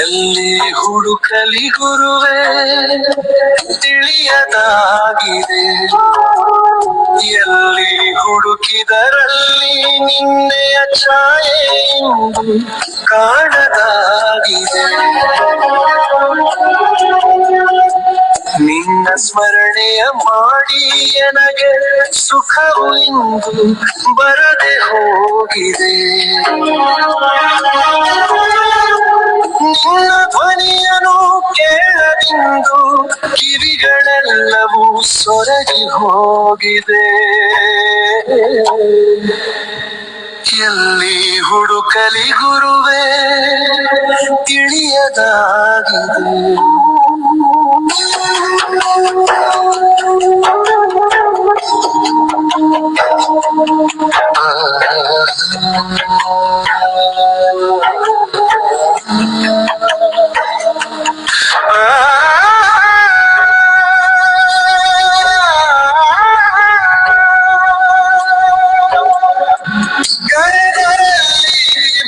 ಎಲ್ಲಿ ಹುಡುಕಲಿ ಗುರುವೇ ತಿಳಿಯದಾಗಿದೆ, ಎಲ್ಲಿ ಹುಡುಕಿದರಲ್ಲಿ ನಿನ್ನೆಯ ಛಾಯೆ ಇಂದು ಕಾಣದಾಗಿದೆ. ನಿನ್ನ ಸ್ಮರಣೆಯ ಮಾಡಿ ನನಗೆ ಸುಖವು ಇಂದು ಬರದೆ ಹೋಗಿದೆ. ನಿನ್ನ ಧ್ವನಿಯನು ಕೇಳದಿಂದು ಕಿವಿಗಳೆಲ್ಲವೂ ಸೊರಗಿ ಹೋಗಿದೆ. ಎಲ್ಲಿ ಹುಡುಕಲಿ ಗುರುವೇ ತಿಳಿಯದಾಗಿದೆ.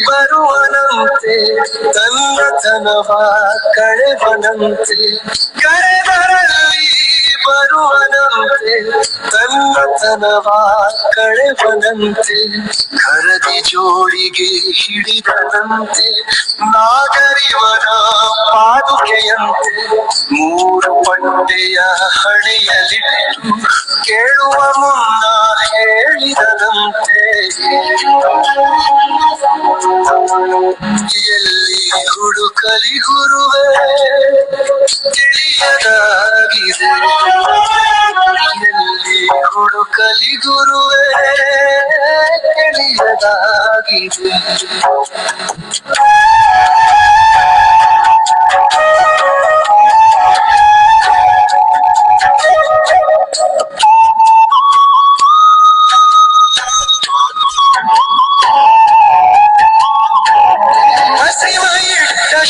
ಬರುವನಂತೆ ತನ್ನತನವ ಕಳೆವನಂತೆ, ಕರೆದರಲ್ಲಿ ಬರುವನಂತೆ ತನ್ನತನವ ಕಳೆವನಂತೆ, ಕರದಿ ಜೋಳಿಗೆ ಹಿಡಿದನಂತೆ ನಾಗರಿವನ ಪಾದುಕೆಯಂತೆ, ಮೂರು ಪಟ್ಟೆಯ ಹಣೆಯಲಿಟ್ಟು ಕೇಳುವ ಮುನ್ನ ಹೇಳಿದನಂತೆ. ಎಲ್ಲಿ ಹುಡುಕಲಿ ಗುರುವೇ ತಿಳಿಯದಾಗಿದೆ, ಎಲ್ಲಿ ಹುಡುಕಲಿ ಗುರುವೇ ತಿಳಿಯದಾಗಿದೆ.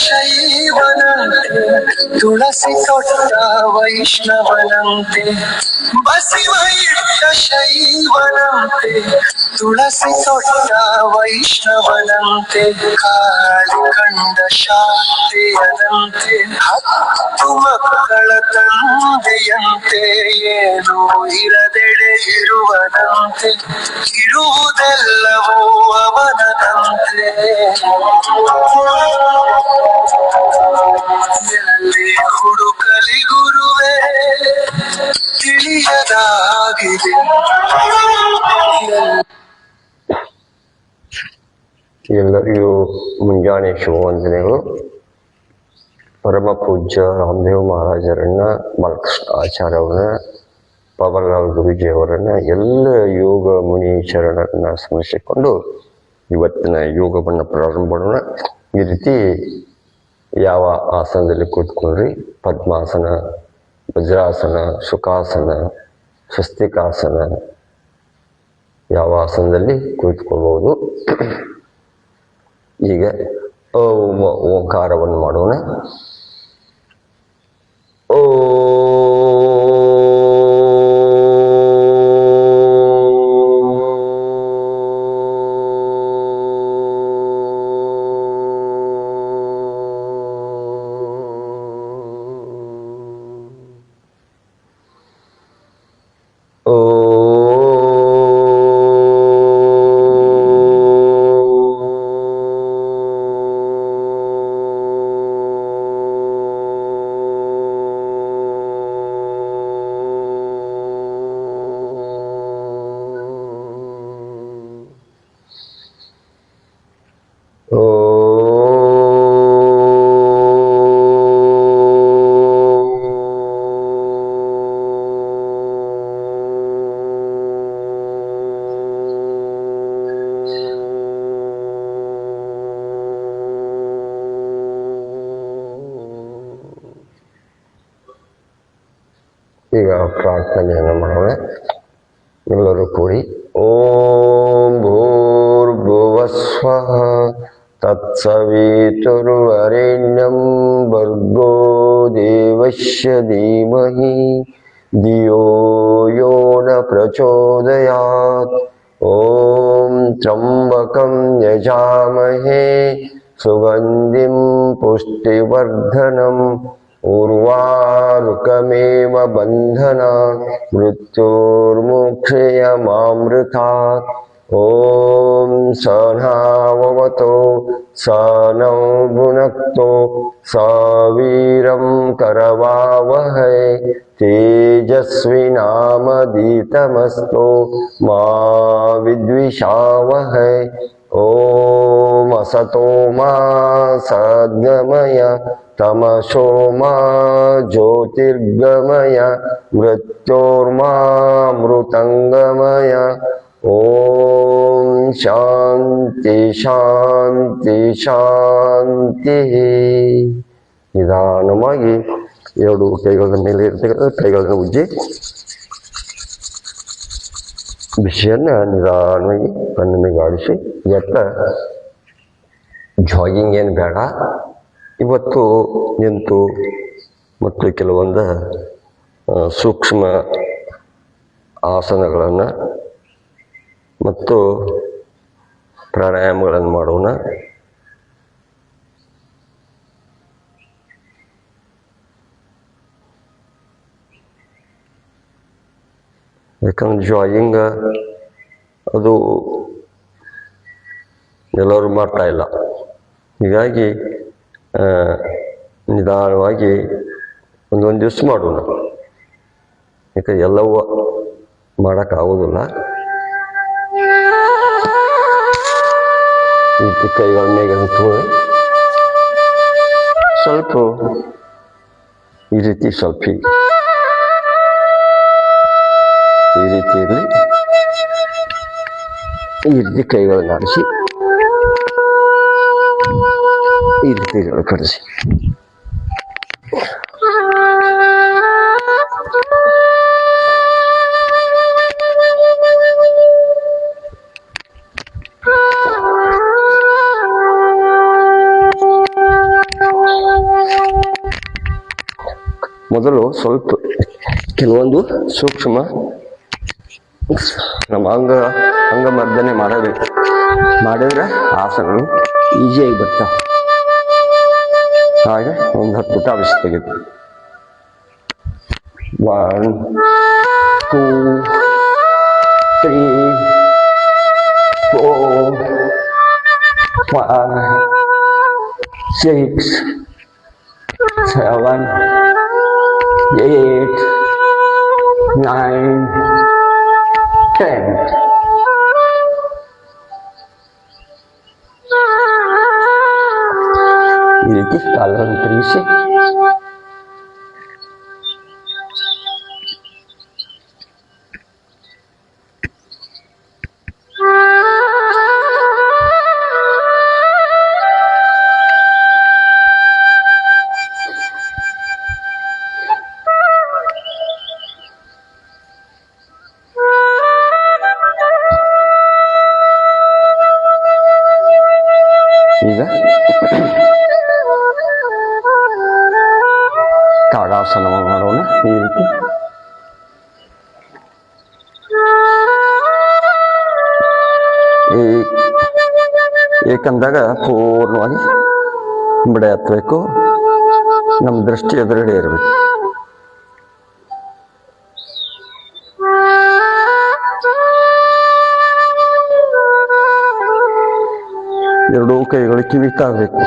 ಶೈವನಂತೆ ತುಳಸಿ ತೊಟ್ಟ ವೈಷ್ಣವನಂತೆ, ಬಸಿವ ಇಟ್ಟ ಶೈವನಂತೆ ತುಳಸಿ ತೊಟ್ಟ ವೈಷ್ಣವನಂತೆ, ಕಾಳಿ ಕಂಡ ಶಾಂತಿಯನಂತೆ ಹತ್ತು ಮಕ್ಕಳ ತಂದೆಯಂತೆ, ಏನು ಇರದೆಡೆ ಇರುವನಂತೆ ಇರುವುದೆಲ್ಲವೂ ಅವನದಂತೆ. ಎಲ್ಲಿ ಹುಡುಕಲಿ ಗುರುವೇ ತಿಳಿಯದಾಗಿದೆ. ಎಲ್ಲರಿಗೂ ಮುಂಜಾನೆ ಶುಭವಂದನೆಗಳು. ಪರಮ ಪೂಜ್ಯ ರಾಮದೇವ್ ಮಹಾರಾಜರನ್ನ, ಬಾಲಕೃಷ್ಣ ಆಚಾರ್ಯವರನ್ನ, ಬಾಬಾಲಾಲ್ ಗುರೂಜಿಯವರನ್ನ, ಎಲ್ಲ ಯೋಗ ಮುನಿ ಶರಣರನ್ನ ಸ್ಮರಿಸಿಕೊಂಡು ಇವತ್ತಿನ ಯೋಗವನ್ನು ಪ್ರಾರಂಭ ಮಾಡೋಣ. ಈ ರೀತಿ ಯಾವ ಆಸನದಲ್ಲಿ ಕೂತ್ಕೊಂಡ್ರಿ, ಪದ್ಮಾಸನ, ವಜ್ರಾಸನ, ಸುಖಾಸನ, ಸ್ವಸ್ತಿಕಾಸನ, ಯಾವ ಆಸನದಲ್ಲಿ ಕುಳಿತುಕೊಳ್ಬಹುದು. ಈಗ ಓಂಕಾರವನ್ನು ಮಾಡೋಣ. ಓ ಈಗ ಪ್ರಾರ್ಥನೆಯನ್ನು ಮಾಡೋಣ. ಎಲ್ಲರೂ ಕೂಡಿ ಓಂ ಭೂರ್ಭುವಸ್ವಃ ತತ್ಸವಿತುರ್ವರೆಣ್ಯಂ ಭರ್ಗೋ ದೇವಸ್ಯ ಧೀಮಹಿ ಧಿಯೋ यो न प्रचोदयात्। ॐ त्र्यम्बकं यजामहे सुगन्धिं पुष्टिवर्धनम् उर्वारुकमेव बन्धनान् मृत्योर्मुक्षयमामृतात्। ॐ सहनाववतु सहनौ भुनक्तु सवीरं करवावहै तेजस्विनामधीतमस्तु मा विद्विषावहै। ॐ असतो मा सद्गमय तमसो मा ज्योतिर्गमय मृत्योर्मामृतङ्गमय। ॐ ಶಾಂತಿ ಶಾಂತಿ ಶಾಂತಿ. ನಿಧಾನವಾಗಿ ಎರಡು ಕೈಗಳ ಮೇಲೆ ಇರ್ತಕ್ಕಂಥ ಕೈಗಳನ್ನು ಉಜ್ಜಿ ಬಿಸಿಯನ್ನು ನಿಧಾನವಾಗಿ ಕಣ್ಣು ಮೇಗಾಡಿಸಿ ಎತ್ತ. ಜಾಗಿಂಗ್ ಏನು ಬೇಡ ಇವತ್ತು. ನಿಂತು ಮತ್ತು ಕೆಲವೊಂದು ಸೂಕ್ಷ್ಮ ಆಸನಗಳನ್ನು ಮತ್ತು ಪ್ರಾಣಾಯಾಮಗಳನ್ನು ಮಾಡೋಣ. ಯಾಕಂದ್ರೆ ಜಾಗಿಂಗ್ ಅದು ಎಲ್ಲರೂ ಮಾಡ್ತಾ ಇಲ್ಲ. ಹೀಗಾಗಿ ನಿಧಾನವಾಗಿ ಒಂದೊಂದು ದಿವಸ ಮಾಡೋಣ. ಯಾಕೆ ಎಲ್ಲವೂ ಮಾಡೋಕ್ಕಾಗೋದಿಲ್ಲ. ಈ ಕೈಗಳ ಮೇಲೆ ಸ್ವಲ್ಪ ಈ ರೀತಿ ಸ್ವಲ್ಪ ಈ ರೀತಿ ಇರಲಿ. ಈ ರೀತಿ ಕೈಗಳನ್ನು ಆಡಿಸಿ ಈ ರೀತಿ ಕಡಿಸಿ. ಮೊದಲು ಸ್ವಲ್ಪ ಕೆಲವೊಂದು ಸೂಕ್ಷ್ಮ ನಮ್ಮ ಅಂಗಮರ್ದನೆ ಮಾಡಿದ್ರೆ ಆಸನಗಳು ಈಸಿಯಾಗಿ ಬರ್ತಾವೆ. ಹಾಗೆ ಒಂದು 10 ಪುಟ ಬಿಸಿ ತೆಗೆದು 1 2 3 4 5 6 7 8 9 10. ಈ ರೀತಿ ಕಾಲನ್ನು ತಿರುಗಿಸಿ ಈಗ ತಾಡಾಸನವನ್ನು ಮಾಡೋಣ. ಈ ರೀತಿ ಏಕಂದಾಗ ಪೂರ್ಣವಾಗಿ ಬಿಡ ಹತ್ತಬೇಕು. ನಮ್ಮ ದೃಷ್ಟಿ ಎದುರುಗಡೆ ಇರಬೇಕು. ಎರಡೂ ಕೈಗಳು ಕಿವಿ ತಾಗಬೇಕು.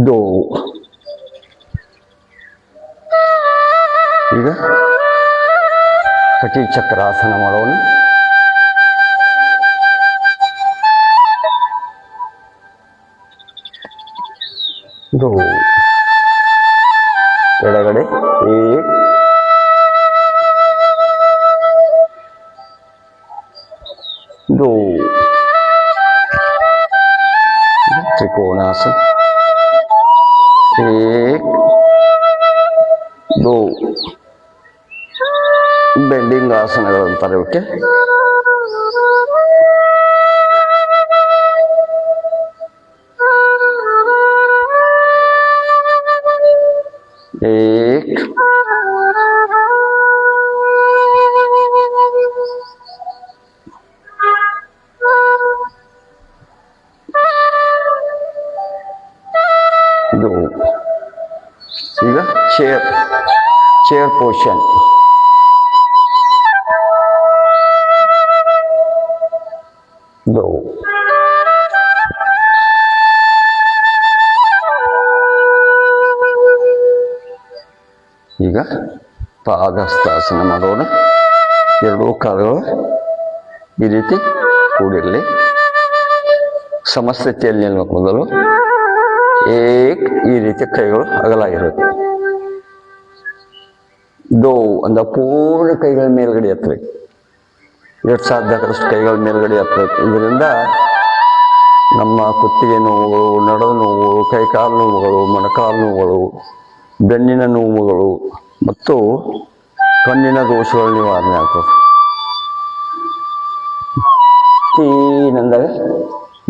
ಇದು ಈಗ ಕಟಿ ಚಕ್ರಾಸನ ಮಾಡೋಣ. ಇದು ಎಡಗಡೆ दो त्रिकोणासन 1 2 ಬೆಂಡಿಂಗ್ ಆಸನಗಳು ಅಂತಾರೆ ಇವಕ್ಕೆ. एक दो ಈಗ ಚೇರ್ ಪೋಷನ್ दो ಈಗ ಪಾದಹಸ್ತಾಸನ ಮಾಡೋಣ. ಎರಡೂ ಕಾಲುಗಳು ಈ ರೀತಿ ಕೂಡಿರಲಿ. ಸಮಸ್ಥಿತಿಯಲ್ಲಿ ನಿಲ್ಬೇಕು. ಮೊದಲು ಈ ರೀತಿ ಕೈಗಳು ಅಗಲ ಇರುತ್ತೆ. ದೋ ಅಂದ ಪೂರ್ಣ ಕೈಗಳ ಮೇಲ್ಗಡೆ ಎತ್ತಬೇಕು. ಎಷ್ಟು ಸಾಧ್ಯ ಆದಷ್ಟು ಕೈಗಳ ಮೇಲ್ಗಡೆ ಎತ್ತಬೇಕು. ಇದರಿಂದ ನಮ್ಮ ಕುತ್ತಿಗೆ ನೋವುಗಳು, ನಡದ ನೋವುಗಳು, ಕೈಕಾಲು ನೋವುಗಳು, ಮೊಣಕಾಲು ನೋವುಗಳು, ಬೆನ್ನಿನ ನೋವುಗಳು ಮತ್ತು ಕಣ್ಣಿನ ದೋಷಗಳು ನಿವಾರಣೆ ಆಗ್ತದೆ. ನಂದಾಗ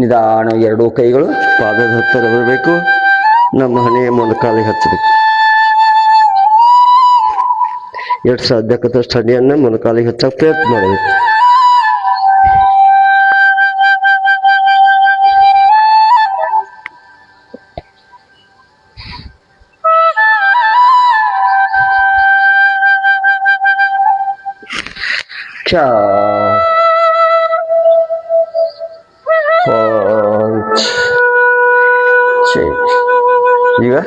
ನಿಧಾನ ಎರಡೂ ಕೈಗಳು ಪಾದದ ಹತ್ತಿರ ಬರಬೇಕು. ನಮ್ಮ ಹಣೆಯ ಮೊಣಕಾಲಿಗೆ ಹಚ್ಚಬೇಕು. ಎಷ್ಟು ಸಾಧ್ಯ ಆದಷ್ಟು ಹಣೆಯನ್ನು ಮೊಣಕಾಲಿಗೆ ಹಚ್ಚಕ್ಕೆ ಪ್ರಯತ್ನ ಮಾಡಬೇಕು. ಈಗ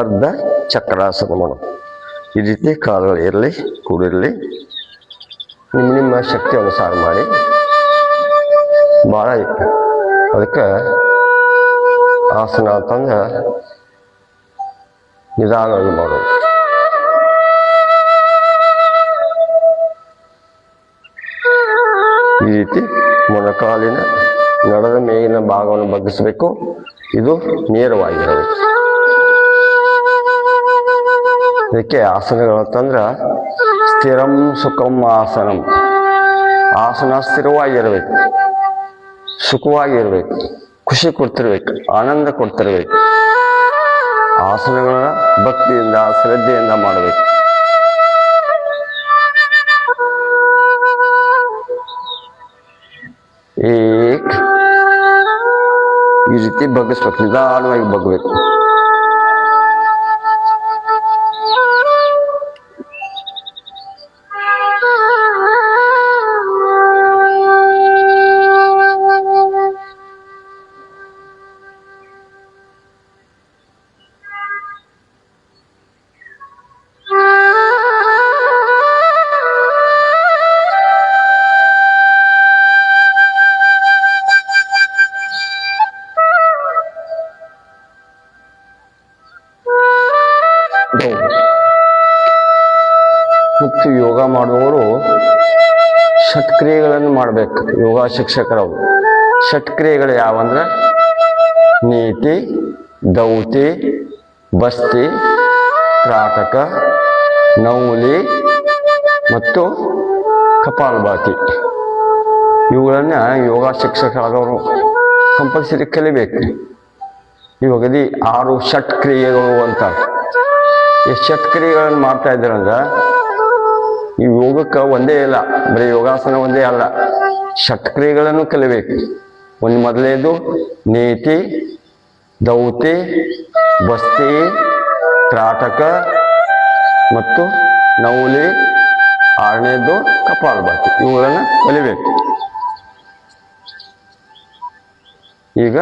ಅರ್ಧ ಚಕ್ರಾಸನ ಮಾಡೋಣ. ಈ ರೀತಿ ಕಾಲುಗಳು ಇರಲಿ, ಕೂಡಿರಲಿ. ನಿಮ್ಮ ಶಕ್ತಿ ಅನುಸಾರ ಮಾಡಿ. ಭಾಳ ಅದಕ್ಕೆ ಆಸನ ಅಂತಂದ್ರೆ ನಿಧಾನವಾಗಿ ಮಾಡೋದು. ಈ ರೀತಿ ಮೊಣಕಾಲಿನ ನಡದ ಮೇಲಿನ ಭಾಗವನ್ನು ಬಗ್ಗಿಸಬೇಕು. ಇದು ನೇರವಾಗಿರಬೇಕು. ಇದಕ್ಕೆ ಆಸನಗಳು ಅಂತಂದ್ರೆ ಸ್ಥಿರಂ ಸುಖಂ ಆಸನಂ. ಆಸನ ಸ್ಥಿರವಾಗಿರಬೇಕು, ಸುಖವಾಗಿರ್ಬೇಕು, ಖುಷಿ ಕೊಡ್ತಿರ್ಬೇಕು, ಆನಂದ ಕೊಡ್ತಿರ್ಬೇಕು. ಆಸನಗಳನ್ನ ಭಕ್ತಿಯಿಂದ ಶ್ರದ್ಧೆಯಿಂದ ಮಾಡಬೇಕು. ಈ ರೀತಿ ಬಗ್ಗಿಸ್ಬೇಕು, ನಿಧಾನವಾಗಿ ಬಗ್ಬೇಕು. ಮತ್ತು ಯೋಗ ಮಾಡುವವರು ಷಟ್ಕ್ರಿಯೆಗಳನ್ನು ಮಾಡಬೇಕು. ಯೋಗ ಶಿಕ್ಷಕರವರು ಷಟ್ಕ್ರಿಯೆಗಳು ಯಾವಂದ್ರೆ ನೀತಿ, ದೌತಿ, ಬಸ್ತಿ, ತ್ರಾಟಕ, ನೌಲಿ ಮತ್ತು ಕಪಾಲಭಾತಿ. ಇವುಗಳನ್ನ ಯೋಗ ಶಿಕ್ಷಕರಾದವರು ಕಂಪಲ್ಸರಿ ಕಲಿಬೇಕು. ಇವಾಗದಿ 6 ಷಟ್ಕ್ರಿಯೆಗಳು ಅಂತ. ಈ ಷಟ್ಕ್ರಿಯೆಗಳನ್ನು ಮಾಡ್ತಾ ಇದ್ದಾರಂದ್ರೆ ಈ ಯೋಗಕ್ಕೆ ಒಂದೇ ಇಲ್ಲ, ಬರೀ ಯೋಗಾಸನ ಒಂದೇ ಅಲ್ಲ, ಷಟ್ಕ್ರಿಯೆಗಳನ್ನು ಕಲಿಬೇಕು. ಒಂದು ಮೊದಲನೇದು ನೀತಿ, ದೌತಿ, ಬಸ್ತಿ, ತ್ರಾಟಕ ಮತ್ತು ನೌಲಿ, 6ನೇದು ಕಪಾಲಭಾತಿ. ಇವುಗಳನ್ನು ಕಲಿಬೇಕು. ಈಗ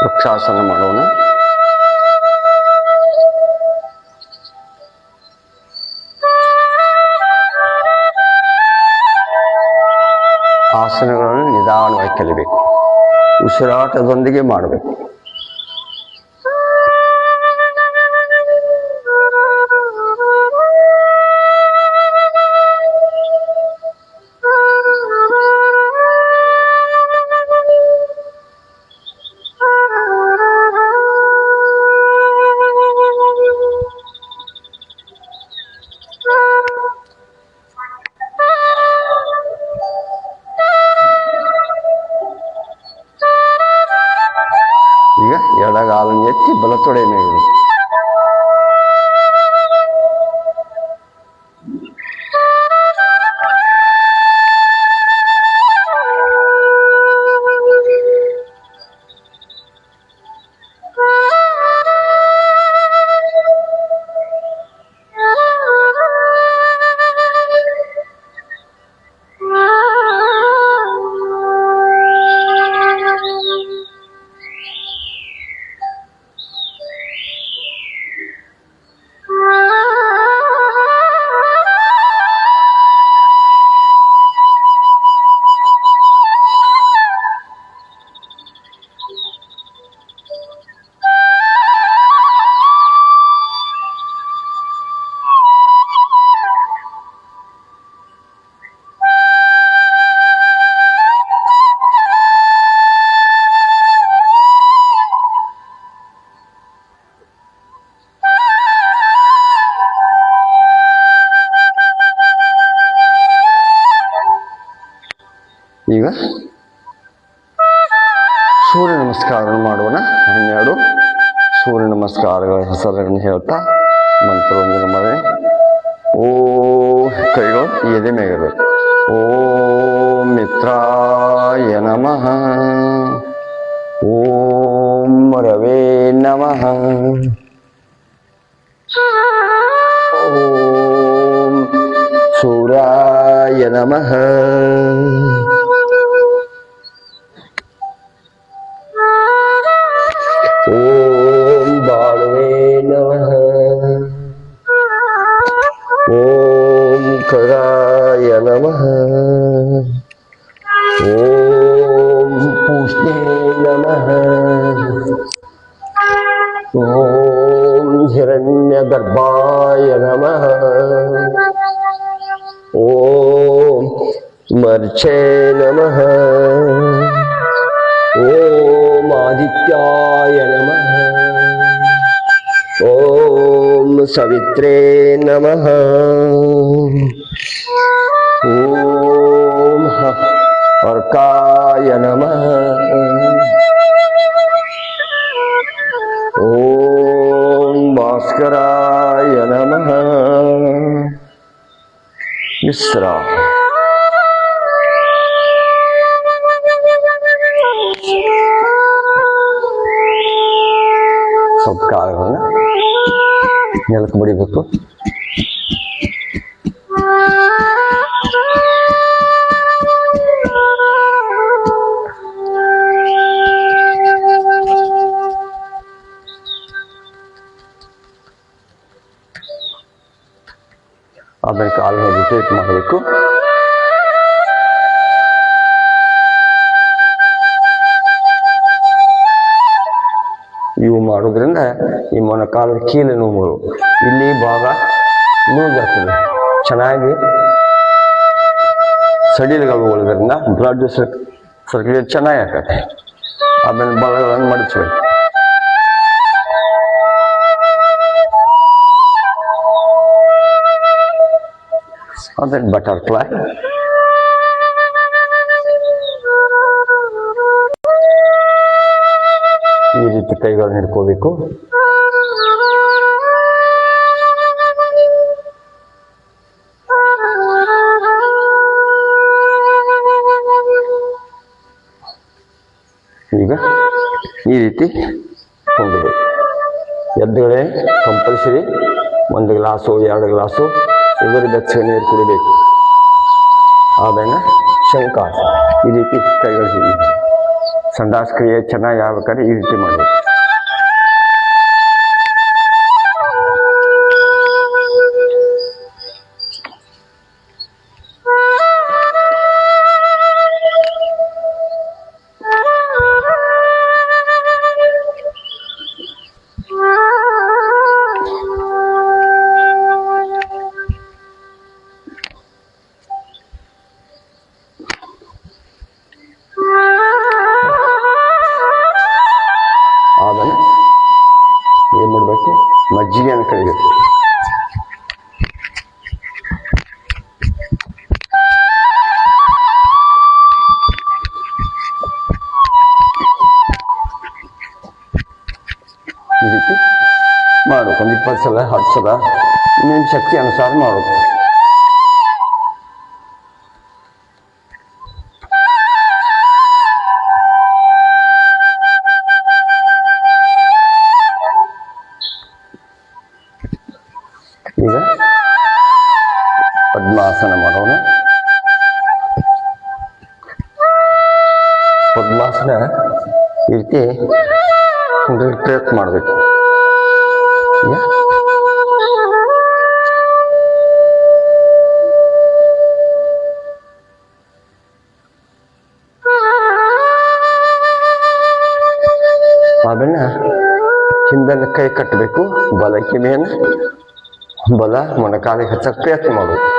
ವೃಕ್ಷಾಸನ ಮಾಡೋಣ. ಆಸನಗಳನ್ನು ನಿಧಾನವಾಗಿ ಕಲಿಬೇಕು, ಉಸಿರಾಟದೊಂದಿಗೆ ಮಾಡಬೇಕು. ಎತ್ತಿ ಬಲತೊಡೆ ಮೇಗಳು. ಈಗ ಸೂರ್ಯ ನಮಸ್ಕಾರವನ್ನು ಮಾಡೋಣ. 12 ಸೂರ್ಯ ನಮಸ್ಕಾರಗಳ ಹೆಸರನ್ನು ಹೇಳ್ತಾ ಮಂತ್ರವನ್ನು ಮಾಡಿ. ಕೈಗಳು ಎದೆ ಮೇಗಿರಬೇಕು. ಓಂ ಮಿತ್ರಾಯ ನಮಃ. ಓಂ ರವೇ ನಮಃ. ಓಂ ಸೂರ್ಯಾಯ ನಮಃ. ಓಂ ಬಾಳುವೆ ನಮಃ. ಓಂ ಖಗಾಯ ನಮಃ. ಓಂ ಪೂಷ್ಣೇ ನಮಃ. ಓಂ ಹಿರಣ್ಯಗರ್ಭಾಯ ನಮಃ. ಓಂ ಮರ್ಚೇ ನಮಃ. ಓಂ ಆದಿತ್ಯಾಯ ನಮಃ. ಓಂ ಸವಿತ್ರೇ ನಮಃ. ಓಂ ಅರ್ಕಾಯ ನಮಃ. ಓಂ ಭಾಸ್ಕರಾಯ ನಮಃ. ವಿಶ್ರಾ ಸ್ವಲ್ಪ ಕಾಳುಗಳನ್ನ ನೆಲಕ್ಕೆ ಬಡಿಬೇಕು. ಆಮೇಲೆ ಕಾಲನ್ನ ರಿಟೇಟ್ ಮಾಡಬೇಕು. ಇವು ಮಾಡೋದ್ರಿಂದ ಈ ಮೊಣಕಾಲದ ಕೀಲು ನೋವುಗಳು ಇಲ್ಲಿ ಭಾಗ ನೋವು ಬರ್ತದೆ. ಚೆನ್ನಾಗಿ ಸಡಿಲಗಳು ಉಳಿದ್ರಿಂದ ಬ್ಲಡ್ ಸರ್ಕ್ಯುಲೇಟ್ ಚೆನ್ನಾಗಿ ಆಗ್ತದೆ. ಆಮೇಲೆ ಬಲಗಳನ್ನು ಮಡಚಬೇಕು. ಆಮೇಲೆ ಬಟರ್ಫ್ಲೈ. ಈ ರೀತಿ ಕೈಗಳನ್ನ ಹಿಡ್ಕೋಬೇಕು. ಈಗ ಈ ರೀತಿ ಕೊಂಡ್ಬೇಕು. ಎದ್ದುಗಳೇ ಕಂಪಲ್ಸರಿ 1 ಗ್ಲಾಸು 2 ಗ್ಲಾಸು ಉಗುರು ಬೆಚ್ಚಗೆ ನೀರು ಕುಡಿಬೇಕು. ಆಮೇಲೆ ಶಂಖಾಸನ. ಈ ರೀತಿ ಕೈಗಳು ಹೀಗೆ ಸಂಡಾಸ ಕ್ರಿಯೆ ಚೆನ್ನಾಗಿ ಆಗ್ಬೇಕಾದ್ರೆ ಈ ರೀತಿ ಮಾಡಬೇಕು. ಆಮೇಲೆ ಏನು ಮಾಡಬೇಕು, ಮಜ್ಜಿಗೆಯನ್ನು ಕಡಿಬೇಕು. ಈ ರೀತಿ ಮಾಡಬೇಕು. ಒಂದು 20 ಸಲ 10 ಸಲ ನಿಮ್ಮ ಶಕ್ತಿ ಅನುಸಾರ ಮಾಡಬೇಕು. ಈಗ ಪದ್ಮಾಸನ ಮಾಡೋಣ. ಪದ್ಮಾಸನ ಈ ರೀತಿ ಪ್ರಯತ್ನ ಮಾಡಬೇಕು. ಆಮೇಲೆ ಹಿಂದನ್ನು ಕೈ ಕಟ್ಟಬೇಕು, ಬಲ ಕಿವಿಯನ್ನು ಬಲ ಮೊಣಕಾಲಿಗೆ ಹಚ್ಚಕ್ಕೆ ಪ್ರಯತ್ನ ಮಾಡಬೇಕು.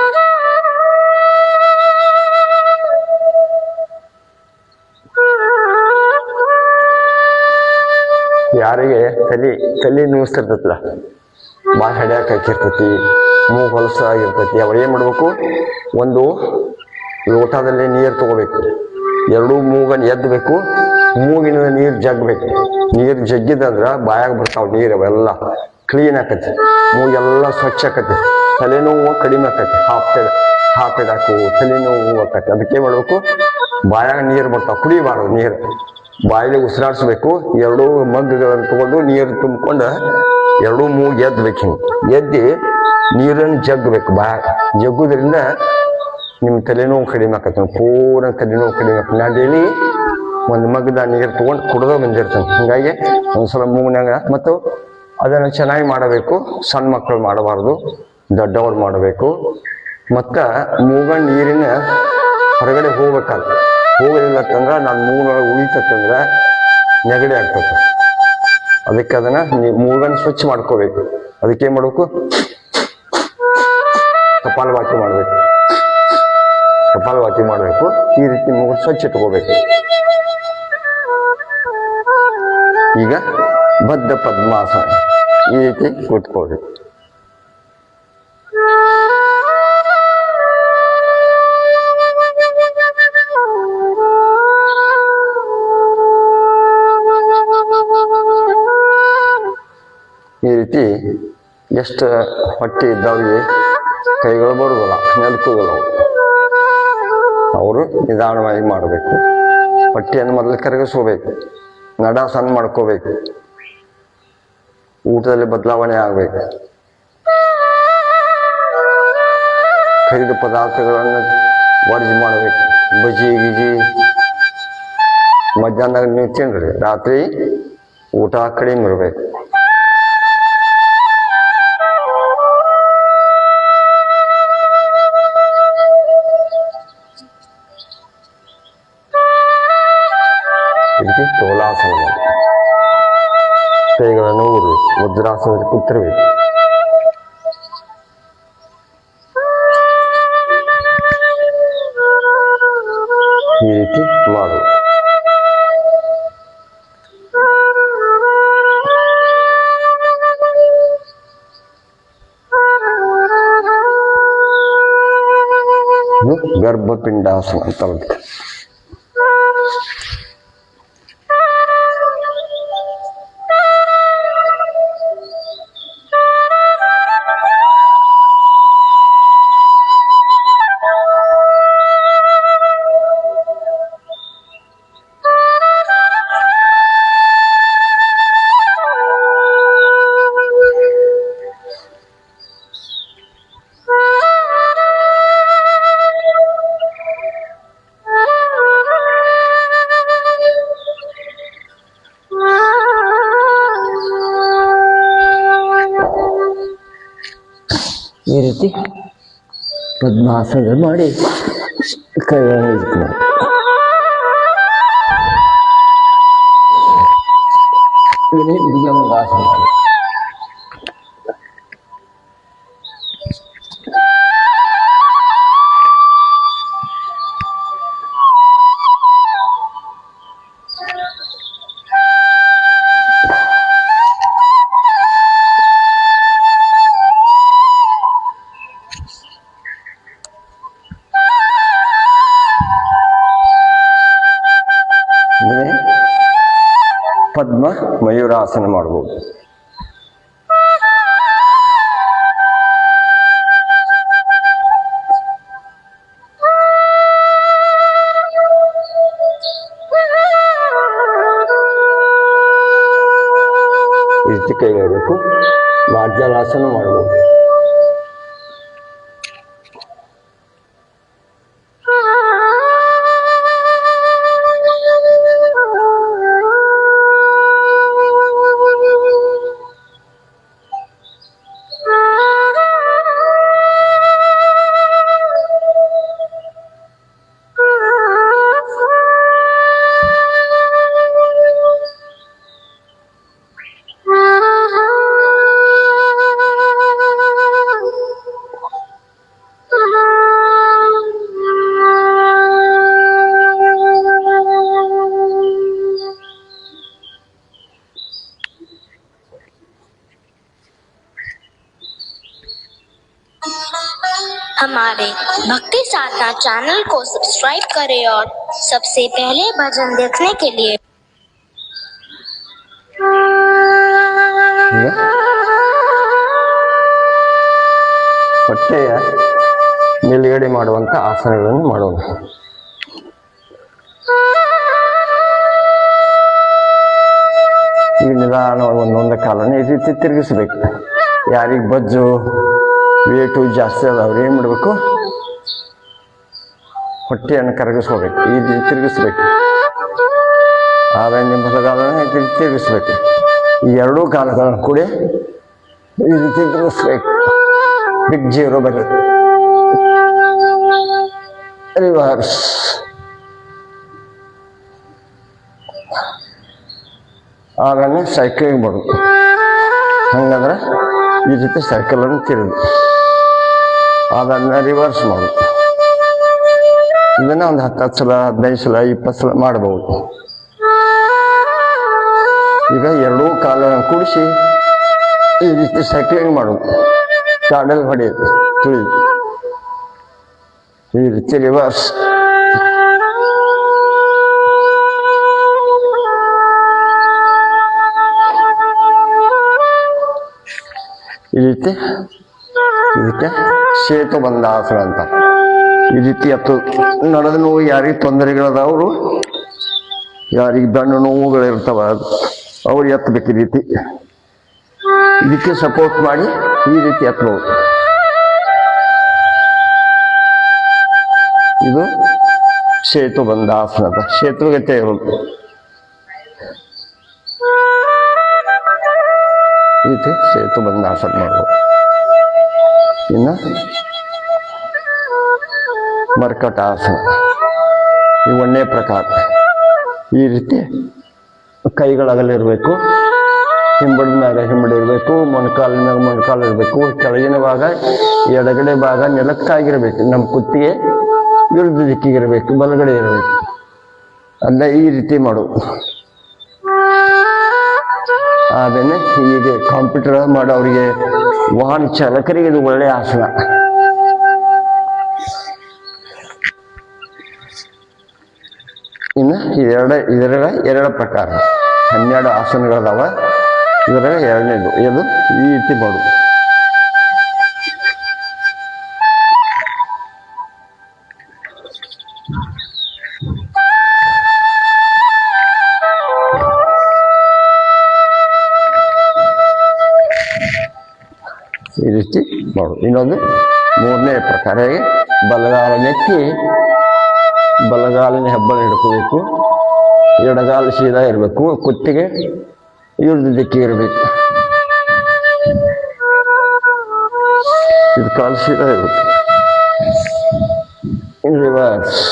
ಯಾರಿಗೆ ತಲೆ ನುಯಿಸ್ತಿರ್ತೈತಲ್ಲ, ಬಾಯಿ ಹಡ್ಯಾಕ ಹಾಕಿರ್ತೈತಿ, ಮೂಗು ಹೊಲಸಾಗಿರ್ತೈತಿ, ಅವ್ರು ಏನು ಮಾಡ್ಬೇಕು, ಒಂದು ಲೋಟದಲ್ಲಿ ನೀರು ತಗೋಬೇಕು. ಎರಡೂ ಮೂಗನ್ನು ಎದ್ದಬೇಕು, ಮೂಗಿನ ನೀರು ಜಗ್ಬೇಕು. ನೀರು ಜಗ್ಗಿದಂದ್ರೆ ಬಾಯಾಗ ಬರ್ತಾವ ನೀರು, ಅವೆಲ್ಲ ಕ್ಲೀನ್ ಆಕತಿ, ಮೂಗೆಲ್ಲ ಸ್ವಚ್ಛ ಆಕತಿ, ತಲೆನೋವು ಕಡಿಮೆ ಆಕತಿ. ಹಾಪ್ ಇಡಾಕು ತಲೆನೋವು ಆಕತಿ. ಅದಕ್ಕೆ ಮಾಡ್ಬೇಕು, ಬಾಯಾಗ ನೀರು ಬರ್ತಾವ, ಕುಡಿಬಾರ್ದು ನೀರು, ಬಾಯಲ್ಲಿ ಉಸಿರಾಡಿಸ್ಬೇಕು. ಎರಡೂ ಮಗ್ಗುಗಳನ್ನು ತಗೊಂಡು ನೀರು ತುಂಬಿಕೊಂಡು ಎರಡೂ ಮೂಗು ಎದ್ದಬೇಕು. ಹಿಂಗೆ ಎದ್ದು ನೀರನ್ನು ಜಗ್ಬೇಕು. ಬಾಯಾಗ ಜಗ್ಗುದ್ರಿಂದ ನಿಮ್ಮ ತಲೆನೋವು ಕಡಿಮೆ ಆಕತಿ, ಪೂರ್ಣ ತಲೆನೋವು ಕಡಿಮೆ ಆಕತಿ. ನಾ ಡೈಲಿ ಒಂದು ಮಗ್ಗದ ನೀರು ತೊಗೊಂಡು ಕುಡ್ದು ಬಂದಿರ್ತೇನೆ. ಹೀಗಾಗಿ ಒಂದ್ಸಲ ಮೂಗಿನಾಗ ಮತ್ತು ಅದನ್ನು ಚೆನ್ನಾಗಿ ಮಾಡಬೇಕು. ಸಣ್ಣ ಮಕ್ಕಳು ಮಾಡಬಾರ್ದು, ದೊಡ್ಡವರು ಮಾಡಬೇಕು. ಮತ್ತು ಮೂಗನ ನೀರಿನ ಹೊರಗಡೆ ಹೋಗ್ಬೇಕಾದ್ರೆ, ಹೋಗಲಿಲ್ಲತ್ತಂದ್ರೆ ನಾನು ಮೂಗಿನೊಳಗೆ ಉಳಿತಂದ್ರೆ ನೆಗಡಿ ಆಗ್ತದೆ. ಅದಕ್ಕೆ ಅದನ್ನು ಮೂಗನ್ನು ಸ್ವಚ್ಛ ಮಾಡ್ಕೋಬೇಕು. ಅದಕ್ಕೆ ಏನು ಮಾಡಬೇಕು, ಕಪಾಲಭಾತಿ ಮಾಡಬೇಕು. ಕಪಾಲಭಾತಿ ಮಾಡಬೇಕು. ಈ ರೀತಿ ಮೂಗು ಸ್ವಚ್ಛ ಇಟ್ಕೋಬೇಕು. ಈಗ ಬದ್ಧ ಪದ್ಮಾಸನ ಈ ರೀತಿ ಕೂತ್ಕೋಬೇಕು. ಈ ರೀತಿ ಎಷ್ಟು ಹೊಟ್ಟೆ ಇದ್ದವ್ರಿಗೆ ಕೈಗಳು ಬರುವುದಿಲ್ಲ, ನೆಲಕುವುದಿಲ್ಲ, ಅವರು ನಿಧಾನವಾಗಿ ಮಾಡಬೇಕು. ಹೊಟ್ಟೆಯನ್ನು ಮೊದಲು ಕರಗಿಸ್ಕೋಬೇಕು, ನಡ ಸಣ್ಣ ಮಾಡ್ಕೋಬೇಕು, ಊಟದಲ್ಲಿ ಬದಲಾವಣೆ ಆಗಬೇಕು. ಖರೀದ ಪದಾರ್ಥಗಳನ್ನು ವರ್ಜಿ ಮಾಡಬೇಕು. ಬಜ್ಜಿ ಗಿಜಿ ಮಧ್ಯಾಹ್ನದಾಗ ನೀವು ತಿನ್ರಿ, ರಾತ್ರಿ ಊಟ ಕಡಿಮೆ ಇರಬೇಕು. ಇದಕ್ಕೆ ತೋಲಾಸನ ಮಾಡಿ ಕೈಗಳನ್ನು ಊರಬೇಕು. ವಜ್ರಾಸನದಲ್ಲಿ ಕೂತಿರ್ಬೇಕು. ಈ ರೀತಿ ಮಾಡುವುದು. ಇದು ಗರ್ಭಪಿಂಡಾಸನ ಅಂತ. ಈ ರೀತಿ ಪದ್ಮಾಸನ ಮಾಡಿ ಕೈಗಳನ್ನು ಇಟ್ಕೊಂಡು ಇದನ್ನೇ ಭುಜಂಗಾಸನ ಮಾಡಿ. ಪದ್ಮ ಮಯೂರಾಸನ ಮಾಡ್ಬೋದು. ಈ ರೀತಿ ಕೈಗೊಳ್ಳಬೇಕು. ಮಾರ್ಜಾಲಾಸನ ಮಾಡಬಹುದು. हमारे भक्ति साधना चैनल को सब्सक्राइब करें और सबसे पहले भजन देखने के लिए ಹೊಟ್ಟೆಯ ಮೇಲುಗಡೆ ಮಾಡುವಂತ ಆಸನಗಳನ್ನು ಮಾಡೋಣ. ಈಗ ನಿಧಾನವಾಗಿ ಒಂದೊಂದು ಕಾಲನ್ನು ಈ ರೀತಿ ತಿರುಗಿಸ್ಬೇಕು. ಯಾರಿಗೆ ಬಜ್ಜು ವೇಟು ಜಾಸ್ತಿ ಅದ ಅವ್ರು ಏನು ಮಾಡಬೇಕು, ಹೊಟ್ಟೆಯನ್ನು ಕರಗಿಸ್ಕೋಬೇಕು, ಈ ರೀತಿ ತಿರುಗಿಸ್ಬೇಕು. ಆಮೇಲೆ ನಿಮ್ಮ ಬಲಗಾಲನ್ನು ಈ ರೀತಿ ತಿರುಗಿಸ್ಬೇಕು. ಈ ಎರಡೂ ಕಾಲಗಳನ್ನು ಕೂಡ ಈ ರೀತಿ ತಿರುಗಿಸ್ಬೇಕು. ಬಿಗ್ ಜೀರೋ ಬರಲಿ, ರಿವರ್ಸ್. ಆಮೇಲೆ ಸೈಕ್ಲಿಂಗ್ ಮಾಡೋದು. ಹಂಗಂದ್ರೆ ಈ ರೀತಿ ಸೈಕಲನ್ನು ತಿರುಗಿ ಅದನ್ನು ರಿವರ್ಸ್ ಮಾಡೋದು. ಇದನ್ನ ಒಂದು 10 ಸಲ 15 ಸಲ 20 ಸಲ ಮಾಡಬಹುದು. ಈಗ ಎರಡೂ ಕಾಲನ್ನು ಕೂಡಿಸಿ ಈ ರೀತಿ ಸೈಕ್ಲಿಂಗ್ ಮಾಡೋದು. ಕಾಡಲ್ ಹೊಡೆಯೋದು, ತುಳಿದು ಈ ರೀತಿ ರಿವರ್ಸ್. ಈ ರೀತಿ ಇದಕ್ಕೆ ಸೇತು ಬಂದಾಸನ ಅಂತ. ಈ ರೀತಿ ಎತ್ತು ನಡೆದ ನೋವು ಯಾರಿಗೆ ತೊಂದರೆಗಳದವರು, ಯಾರಿಗೆ ಬೆನ್ನು ನೋವುಗಳಿರ್ತಾವ ಅವ್ರು ಎತ್ತಬೇಕು. ಈ ರೀತಿ ಇದಕ್ಕೆ ಸಪೋರ್ಟ್ ಮಾಡಿ ಈ ರೀತಿ ಎತ್ತಬಹುದು. ಇದು ಸೇತು ಬಂದಾಸನ ಅಂತ. ಸೇತುಗತೆ ಇರೋದು ಈ ರೀತಿ ಸೇತು ಬಂದಾಸನ ಮಾಡ್ಬೋದು. ಇನ್ನು ಮರ್ಕಟಾಸನ, ಈ ಒಂದೇ ಪ್ರಕಾರ. ಈ ರೀತಿ ಕೈಗಳಗಲಿರಬೇಕು, ಹಿಂಬಡಿದ ಮ್ಯಾಗ ಹಿಂಬಡಿ ಇರಬೇಕು, ಮೊಣಕಾಲಿನ ಮ್ಯಾಗ ಮೊಣಕಾಲು ಇರಬೇಕು, ಕೆಳಗಿನ ಭಾಗ ಎಡಗಡೆ ಭಾಗ ನೆಲಕ್ಕಾಗಿರ್ಬೇಕು, ನಮ್ಮ ಕುತ್ತಿಗೆ ವಿರುದ್ಧ ದಿಕ್ಕಿಗಿರಬೇಕು, ಬಲಗಡೆ ಇರಬೇಕು. ಅದನ್ನ ಈ ರೀತಿ ಮಾಡೋದು. ಆಮೇಲೆ ಹೀಗೆ ಕಂಪ್ಯೂಟರ್ ಮಾಡೋರಿಗೆ, ವಾಹನ ಚಾಲಕರಿಗೆ ಇದು ಒಳ್ಳೆಯ ಆಸನ. ಇನ್ನು ಇದರ ಎರಡು ಪ್ರಕಾರ 12 ಆಸನಗಳದಾವ. ಇದರ ಎರಡನೇದು ಇದು ಈ ರೀತಿ ಮಾಡೋದು. ಈ ರೀತಿ ಮಾಡೋದು. ಇನ್ನೊಂದು ಮೂರನೇ ಪ್ರಕಾರ, ಬಲಗಾಲ ನೆತ್ತಿ ಬಲಗಾಲಿನ ಹೆಬ್ಬಳ ಹಿಡ್ಕೋಬೇಕು, ಎಡಗಾಲು ಸೀದಾ ಇರಬೇಕು, ಕುತ್ತಿಗೆ ವಿರುದ್ಧ ದಿಕ್ಕಿಗೆ ಇರಬೇಕು. ಇದು ಕಾಲು ಸೀದಾ ಇರಬೇಕು. ರಿವರ್ಸ್.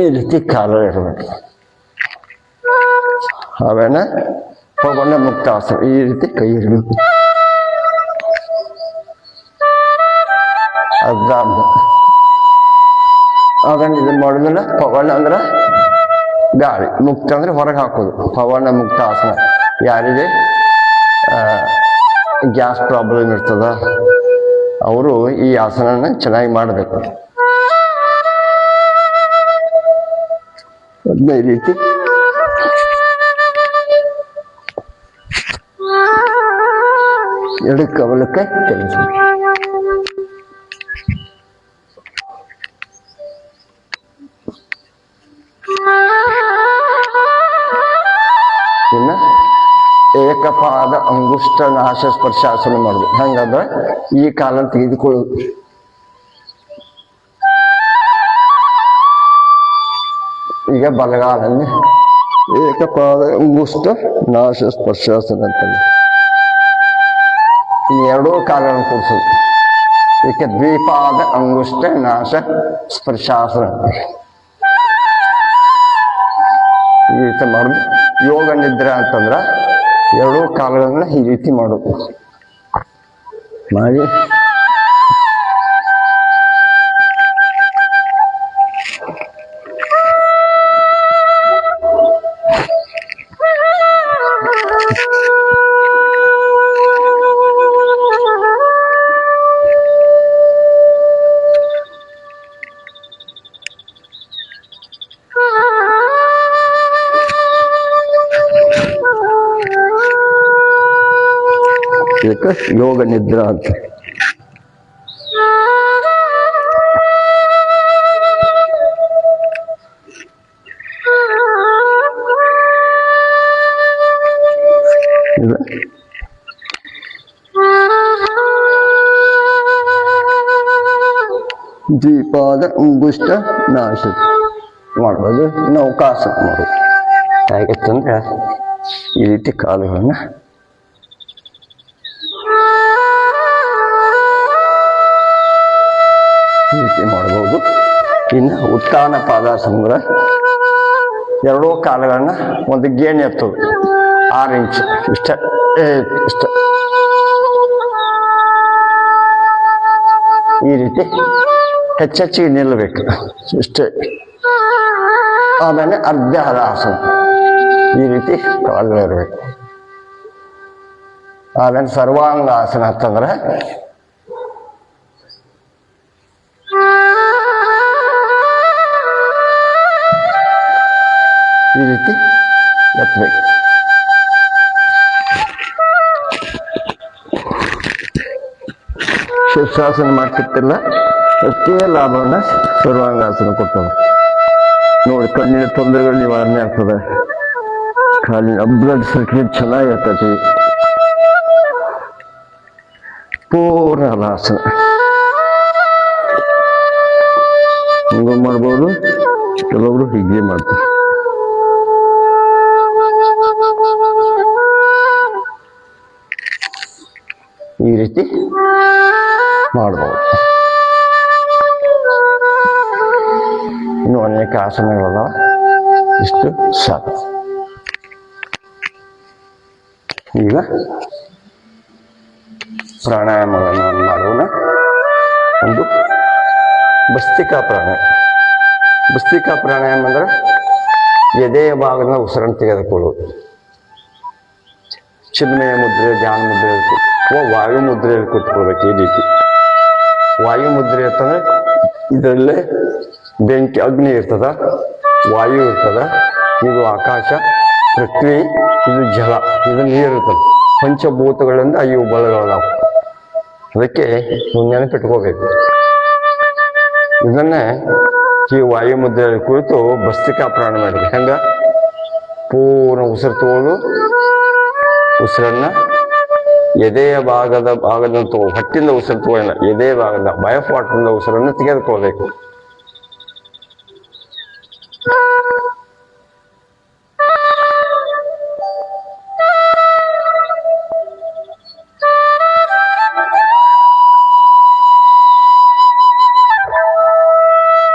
ಈ ರೀತಿ ಕಾಲು ಇರಬೇಕು. ಆಮೇಲೆ ಪವನ ಮುಕ್ತಾಸನ, ಈ ರೀತಿ ಕೈ ಇರಬೇಕು. ಅದನ್ನು ಇದನ್ನ ಮಾಡಿದ್ರೆ ಪವನ ಅಂದ್ರೆ ಗಾಳಿ, ಮುಕ್ತ ಅಂದ್ರೆ ಹೊರಗೆ ಹಾಕೋದು. ಪವನ ಮುಕ್ತ ಆಸನ. ಯಾರಿಗೆ ಗ್ಯಾಸ್ ಪ್ರಾಬ್ಲಮ್ ಇರ್ತದ ಅವರು ಈ ಆಸನನ ಚೆನ್ನಾಗಿ ಮಾಡಬೇಕು. ಅದನ್ನ ಈ ರೀತಿ ಎಡಕ್ಕೆ ಬಲಕ್ಕೆ ಕೆಲಸ. ಪಾದ ಅಂಗುಷ್ಟ ನಾಶ ಸ್ಪರ್ಶಾಸನ ಮಾಡುದು. ಹಂಗಂದ್ರೆ ಈ ಕಾಲ ತೆಗೆದುಕೊಳ್ಳುದು. ಈಗ ಬಲಗಾಲಲ್ಲಿ ಏಕಪಾದ ಅಂಗುಷ್ಟ ನಾಶ ಸ್ಪರ್ಶಾಸನ ಅಂತಂದು ಈ ಎರಡೂ ಕಾಲನ್ನು ಕೂರಿಸೋದು. ಇದಕ್ಕೆ ದ್ವಿಪಾದ ಅಂಗುಷ್ಟ ನಾಶ ಸ್ಪರ್ಶಾಸನ ಈ ರೀತಿ ಮಾಡುದು. ಯೋಗ ನಿದ್ರೆ ಅಂತಂದ್ರ ಎರಡೂ ಕಾಲಗಳನ್ನ ಈ ರೀತಿ ಮಾಡೋದು. ಮಾಡಿ ಇದಕ್ಕೆ ಯೋಗ ನಿದ್ರಾ ಅಂತ. ದ್ವಿಪಾದ ಅಂಗುಷ್ಟ ನಾಶ ಮಾಡ್ಬೋದು. ನೌಕಾಸನ ಮಾಡೋದು. ಹೇಗಿತ್ತಂದ್ರೆ ಈ ರೀತಿ ಕಾಲುಗಳನ್ನ ಈ ರೀತಿ ಮಾಡ್ಬೋದು. ಇನ್ನು ಉತ್ಥಾನ ಪಾದಾಸನ ಎರಡೂ ಕಾಲಗಳನ್ನ ಒಂದು ಗೇಣಿ ಎತ್ತೋದು 6 ಇಂಚ್ ಇಷ್ಟ ಇಷ್ಟ ಈ ರೀತಿ ಹೆಚ್ಚೆಚ್ಚಿಗೆ ನಿಲ್ಲಬೇಕು ಇಷ್ಟೇ. ಆಮೇಲೆ ಅರ್ಧ ಹಲಾಸನ ಈ ರೀತಿ ಕಾಲುಗಳಿರ್ಬೇಕು. ಆಮೇಲೆ ಸರ್ವಾಂಗಾಸನ ಅಂತಂದ್ರೆ ಈ ರೀತಿ ಎತ್ತಬೇಕು. ಶೀರ್ಷಾಸನ ಮಾಡ್ತಿರ್ತಿಲ್ಲ ಅಷ್ಟೇ ಲಾಭವನ್ನ ಸರ್ವಾಂಗಾಸನ ಕೊಡ್ತದೆ. ನೋಡಿ, ಕಣ್ಣಿನ ತೊಂದರೆಗಳು ನಿವಾರಣೆ ಆಗ್ತದೆ. ಕಾಲಿನ ಬ್ಲಡ್ ಸರ್ಕ್ಯುಲೇಟ್ ಚೆನ್ನಾಗಿರ್ತೈತಿ. ಪೂರ್ಣ ಹಲಾಸನ ಹಿಂಗ ಮಾಡ್ಬೋದು. ಕೆಲವರು ಹೀಗೆ ಮಾಡ್ತಾರೆ. ಈ ರೀತಿ ಮಾಡ್ಬೋದು. ಇನ್ನು ಅನೇಕ ಆಸನಗಳದಾವ. ಇಷ್ಟು ಸಾಕು. ಈಗ ಪ್ರಾಣಾಯಾಮಗಳನ್ನು ಮಾಡೋಣ. ಒಂದು ಭಸ್ತ್ರಿಕಾ ಪ್ರಾಣಾಯಾಮ. ಭಸ್ತ್ರಿಕಾ ಪ್ರಾಣಾಯಾಮ ಅಂದ್ರೆ ಎದೆಯ ಭಾಗದ ಉಸಿರನ್ನು ತೆಗೆದುಕೊಳ್ಳುವುದು. ಚಿನ್ಮಯ ಮುದ್ರೆ, ಧ್ಯಾನ ಮುದ್ರೆ ವಾಯು ಮುದ್ರೆಯಲ್ಲಿ ಕೂತ್ಕೊಳ್ಬೇಕು. ಈ ರೀತಿ ವಾಯು ಮುದ್ರೆ ಅಂತಂದ್ರೆ ಇದರಲ್ಲೇ ಬೆಂಕಿ ಅಗ್ನಿ ಇರ್ತದ, ವಾಯು ಇರ್ತದ, ಇದು ಆಕಾಶ, ಪೃಥ್ವಿ, ಇದು ಜಲ, ಇದು ನೀರು ಇರ್ತದೆ. ಪಂಚಭೂತಗಳಿಂದ ಇವು ಬಲಗಳದಾವು. ಅದಕ್ಕೆ ನೆನಪಿಟ್ಕೋಬೇಕು. ಇದನ್ನೇ ಈ ವಾಯು ಮುದ್ರೆಯಲ್ಲಿ ಕುರಿತು ಭಸ್ತ್ರಿಕಾ ಪ್ರಾಣಾಯಾಮ ಮಾಡಬೇಕು. ಹೆಂಗ ಪೂರ್ಣ ಉಸಿರು ತಗೊಳ್ಳೋದು, ಉಸಿರನ್ನ ಎದೆಯ ಭಾಗದ ಹೊಟ್ಟಿಂದ ಉಸಿರು ತಗೊಳ್ಳಿಲ್ಲ, ಎದೆಯ ಭಾಗದ ಬಯಫಾಟದಿಂದ ಉಸಿರನ್ನು ತೆಗೆದುಕೊಳ್ಬೇಕು.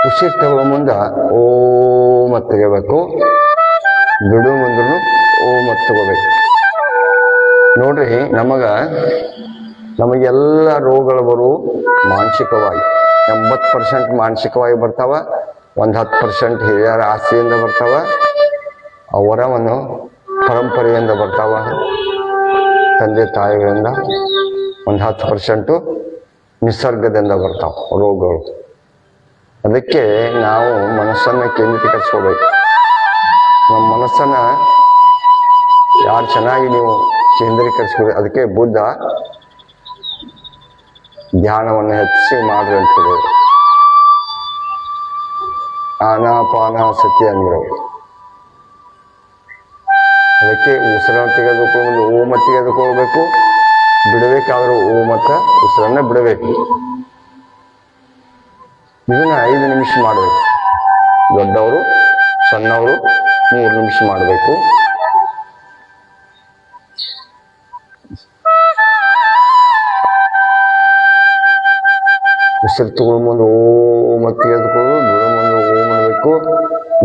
ಉಸಿರು ತಗೊಳ್ಳೋ ಮುಂದ ಓಂ ಅಂತ ತೆಗಿಬೇಕು. ಬಿಡು ಮುಂದ್ರೂ ಓಂ ಅಂತ ತಗೋಬೇಕು. ನೋಡ್ರಿ, ನಮಗೆಲ್ಲ ರೋಗಗಳು ಬರು ಮಾನಸಿಕವಾಗಿ. 80% ಮಾನಸಿಕವಾಗಿ ಬರ್ತಾವ. 10% ಹಿರಿಯರ ಆಸ್ತಿಯಿಂದ ಬರ್ತಾವ, ಅವರ ಒಂದು ಪರಂಪರೆಯಿಂದ ಬರ್ತಾವ, ತಂದೆ ತಾಯಿಗಳಿಂದ. 10% ನಿಸರ್ಗದಿಂದ ಬರ್ತಾವ ರೋಗಗಳು. ಅದಕ್ಕೆ ನಾವು ಮನಸ್ಸನ್ನು ಕೇಂದ್ರೀಕರಿಸ್ಕೋಬೇಕು. ನಮ್ಮ ಮನಸ್ಸನ್ನ ಯಾರು ಚೆನ್ನಾಗಿ ನೀವು ಕೇಂದ್ರೀಕರಿಸ್ಬೇಕು. ಅದಕ್ಕೆ ಬುದ್ಧ ಧ್ಯಾನವನ್ನು ಹೆಚ್ಚಿಸಿ ಮಾಡ್ರಿ ಅಂತ ಹೇಳಿದ್ರು. ಆನಾಪಾನ ಸತಿ ಅಂದ್ರು. ಅದಕ್ಕೆ ಅದಕ್ಕೆ ಉಸಿರನ್ನು ತೆಗೆದುಕೊಂಡು ಓ ಮತ್ತು ತೆಗೆದುಕೊಳ್ಬೇಕು, ಬಿಡಬೇಕಾದ್ರೂ ಓ ಮತ್ತು ಉಸಿರನ್ನ ಬಿಡಬೇಕು. ಇದನ್ನ 5 ನಿಮಿಷ ಮಾಡಬೇಕು. ದೊಡ್ಡವರು ಸಣ್ಣವರು 3 ನಿಮಿಷ ಮಾಡಬೇಕು. ಉಸಿರು ತಗೊಳ್ಳೋ ಮುಂದೆ ಓ ಮತ್ತು ತೆಗೆದುಕೊಳ್ಳೋದು, ಬಿಡೋ ಮುಂದೆ ಓ ಮಾಡಬೇಕು.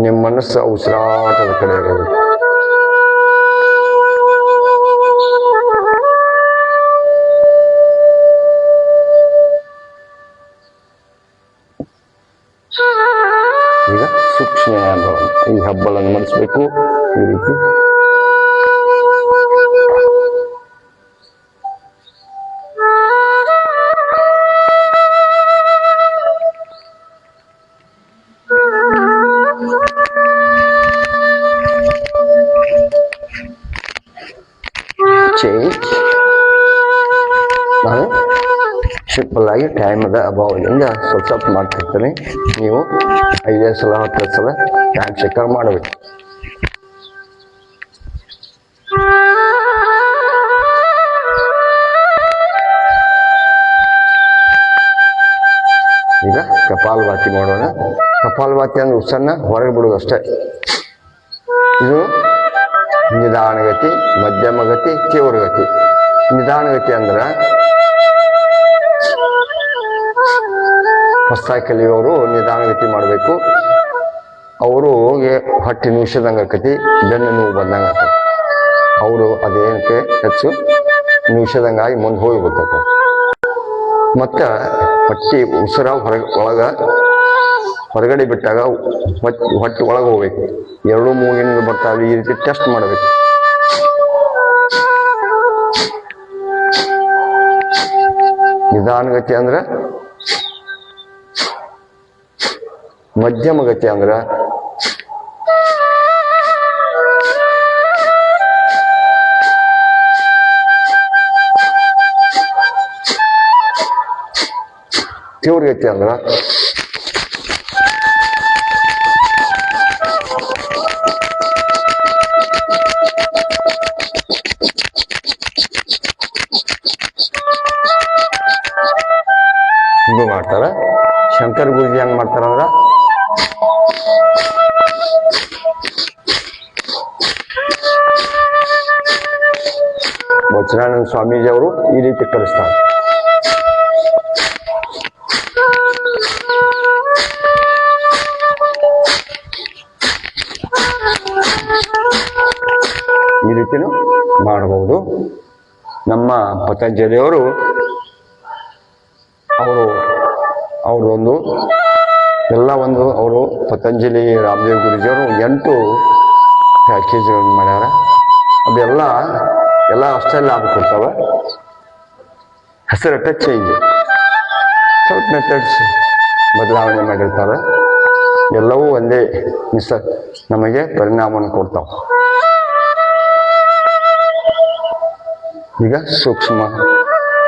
ನಿಮ್ಮ ಮನಸ್ಸು ಉಸಿರಾಟದ ಕಡೆ ಇರಬೇಕು. ಈಗ ಸೂಕ್ಷ್ಮ ಈ ಹೆಬ್ಬಲನ್ನು ಮಡಿಸ್ಬೇಕು. ಈ ರೀತಿ ಚೇಂಜ್. ನಾನು ಸಿಂಪಲ್ ಆಗಿ ಟೈಮದ ಅಭಾವದಿಂದ ಸ್ವಲ್ಪ ಮಾಡ್ತಿರ್ತೀನಿ. ನೀವು 5 ಸಲ 10 ಸಲ ಟೈಮ್ ಚೆಕ್ ಮಾಡಬೇಕು. ಈಗ ಕಪಾಲಭಾತಿ ಮಾಡೋಣ. ಕಪಾಲಭಾತಿ ಅಂದ್ರೆ ಉಸಿರನ್ನ ಹೊರಗೆ ಬಿಡೋದು ಅಷ್ಟೇ. ಇದು ನಿಧಾನಗತಿ, ಮಧ್ಯಮಗತಿ, ತೀವ್ರಗತಿ. ನಿಧಾನಗತಿ ಅಂದ್ರೆ ಹೊಸದಾಗಿ ಕಲಿಯೋರು ನಿಧಾನಗತಿ ಮಾಡಬೇಕು. ಅವ್ರಿಗೆ ಹೊಟ್ಟೆ ನಿಮಿಷದಂಗೆ ಆಕತಿ, ಬೆನ್ನು ನೋವು ಬಂದಂಗೆ ಆಕತಿ. ಅವರು ಅದೇನಕ್ಕೆ ಹೆಚ್ಚು ನಿಮಿಷದಂಗಾಗಿ ಮುಂದೆ ಹೋಗಿ ಬರ್ತೈತೆ. ಮತ್ತು ಹೊಟ್ಟೆ ಉಸಿರ ಹೊರಗಡೆ ಬಿಟ್ಟಾಗ ಹೊಟ್ಟೆ ಒಳಗೆ ಹೋಗ್ಬೇಕು. 2 ಮೂಗಿನಿಂದ ಬರ್ತಾವೆ. ಈ ರೀತಿ ಟೆಸ್ಟ್ ಮಾಡಬೇಕು. ನಿಧಾನಗತಿ ಅಂದ್ರೆ, ಮಧ್ಯಮಗತಿ ಅಂದ್ರೆ ತೀವ್ರಗತಿ ಅಂದ್ರೆ ಇದು ಮಾಡ್ತಾರ. ಶಂಕರ ಗುರುಜಿ ಹೆಂಗ್ ಮಾಡ್ತಾರಂದ್ರ ವಚನಾನಂದ ಸ್ವಾಮೀಜಿ ಅವರು ಈ ರೀತಿ ಕಲಿಸ್ತಾರೆ. ಈ ರೀತಿನೂ ಮಾಡಬಹುದು. ನಮ್ಮ ಪತಂಜಲಿಯವರು ಅವರು ಪತಂಜಲಿ ರಾಮದೇವ್ ಗುರುಜಿಯವರು 8 ಪ್ಯಾಕೇಜ್ಗಳನ್ನು ಮಾಡ್ಯಾರ. ಅದೆಲ್ಲ ಅಷ್ಟೇ ಲಾಭ ಕೊಡ್ತಾವೆ. ಹೆಸರಟ್ಟ ಚೇಂಜ್, ಸ್ವಲ್ಪ ಮೆಥಡ್ಸ್ ಬದಲಾವಣೆ ಮಾಡಿರ್ತಾರೆ. ಎಲ್ಲವೂ ಒಂದೇ ನಮಗೆ ಪರಿಣಾಮವನ್ನು ಕೊಡ್ತಾವೆ. ಈಗ ಸೂಕ್ಷ್ಮ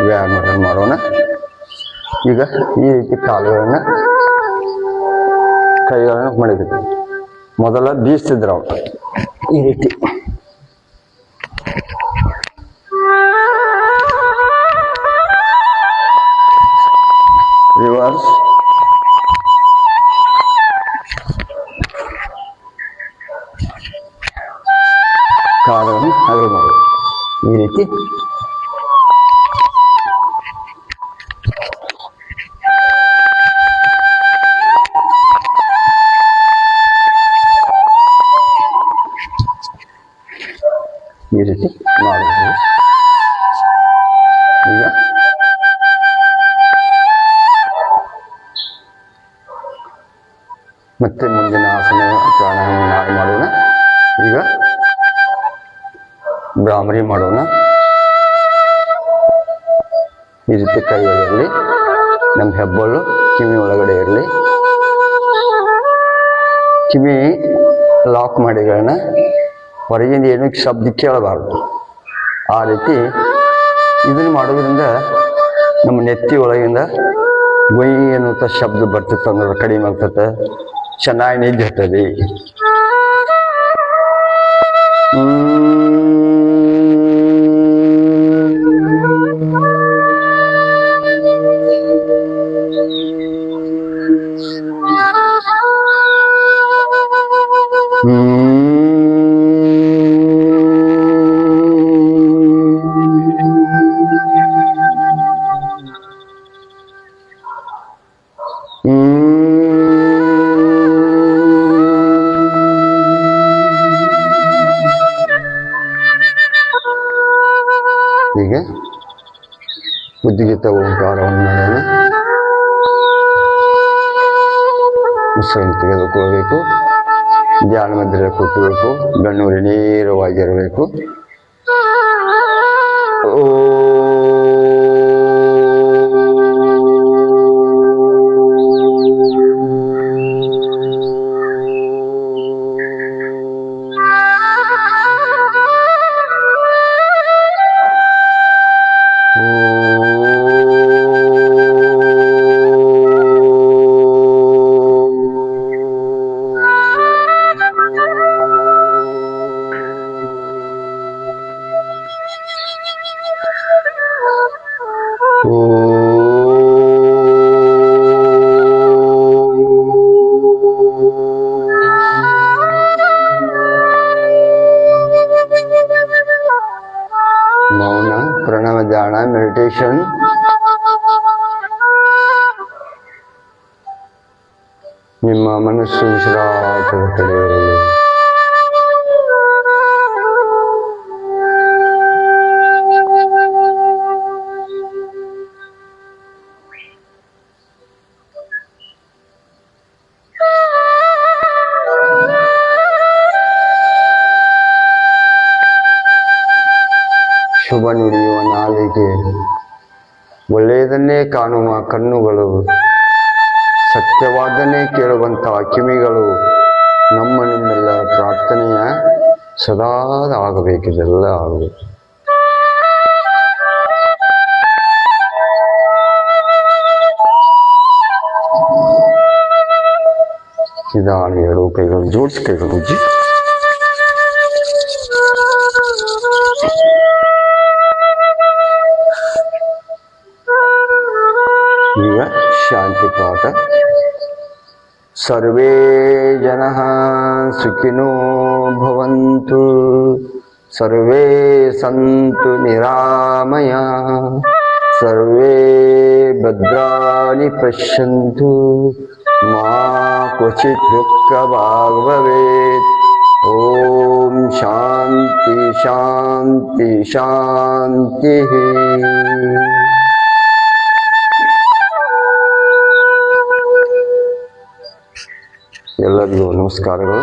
ವ್ಯಾಯಾಮ ಮಾಡೋಣ. ಈಗ ಈ ರೀತಿ ಕಾಲುಗಳನ್ನು ಕೈಗಳನ್ನು ಮಡಿಬೇಕು. ಮೊದಲ ಬೀಸ್ತಿದ್ರು ಅವ್ರು ಈ ರೀತಿ. ರಿವರ್ಸ್, ಕಾಲನ್ನು ಹಗಲು ಮಾಡೋದು ಈ ರೀತಿ. ಈ ರೀತಿ ಮಾಡಬಹುದು. ಈಗ ಮತ್ತೆ ಮುಂದಿನ ಆಸನ ಪ್ರಾಣಾಯಾಮ ಮಾಡೋಣ. ಈಗ ಭ್ರಾಮರಿ ಮಾಡೋಣ. ಈ ರೀತಿ ಕೈ ಇರಲಿ, ನಮ್ಮ ಹೆಬ್ಬಳು ಕಿವಿ ಒಳಗಡೆ ಇರಲಿ. ಕಿವಿ ಲಾಕ್ ಮಾಡಿಗಳನ್ನ ಹೊರಗಿಂದ ಏನೂ ಶಬ್ದ ಕೇಳಬಾರ್ದು. ಆ ರೀತಿ ಇದನ್ನು ಮಾಡೋದ್ರಿಂದ ನಮ್ಮ ನೆತ್ತಿ ಒಳಗಿಂದ ಗೊಯ್ ಅನ್ನುವಂಥ ಶಬ್ದ ಬರ್ತಿತ್ತು ಅಂದ್ರೆ ಕಡಿಮೆ ಆಗ್ತದೆ, ಚೆನ್ನಾಗಿ ನಿದ್ದೆ ಹತ್ತದೆ. ಹೀಗೆ ಉದ್ದಿಗಿತ ಓಂಕಾರವನ್ನು ಮಾಡೋಣ. ಉಸಿರನ್ನು ತೆಗೆದುಕೊಳ್ಳಬೇಕು. ಧ್ಯಾನ ಮಧ್ಯದಲ್ಲಿ ಕೂತ್ಬೇಕು. ಗಣ್ಣೂರಿ ನೇರವಾಗಿರಬೇಕು. ಮೌನ, ಪ್ರಣವ ಧ್ಯಾನ, ಮೆಡಿಟೇಷನ್. ನಿಮ್ಮ ಮನಸ್ಸು ಉಸಿರಾಟದ ಕಡೆ ಇರಲಿ. ಶುಭ ನುಡಿಯುವ ನಾಲಿಗೆ, ಒಳ್ಳೆಯದನ್ನೇ ಕಾಣುವ ಕಣ್ಣುಗಳು, ಸತ್ಯವಾದನ್ನೇ ಕೇಳುವಂತಹ ಕಿವಿಗಳು ನಮ್ಮ ನಿಮ್ಮೆಲ್ಲರ ಪ್ರಾರ್ಥನೆಯ ಸದಾ ಆಗಬೇಕಿದೆಲ್ಲ ಆಗಬೇಕು. ನಿಧಾನ ಎರಡು ಕೈಗಳು ಜೋಡಿಸಿ, ಕೈಗಳು ಉಜ್ಜಿ. ಈಗ ಶಾಂತಿ ಪಾಠ. ಸರ್ವೇ ಜನಃ ಸುಖಿನೋ ಭವಂತು, ಸರ್ವೇ ಸಂತು ನಿರಾಮಯ, ಸರ್ವೇ ಭದ್ರಾಣಿ ಪಶ್ಯಂತು, ಮಾ ಕ್ವಚಿತ್ ದುಃಖ ಭಾಗ್ ಭವೇತ್. ಓಂ ಶಾಂತಿ ಶಾಂತಿ ಶಾಂತಿ. ಎಲ್ಲರಿಗೂ ನಮಸ್ಕಾರಗಳು.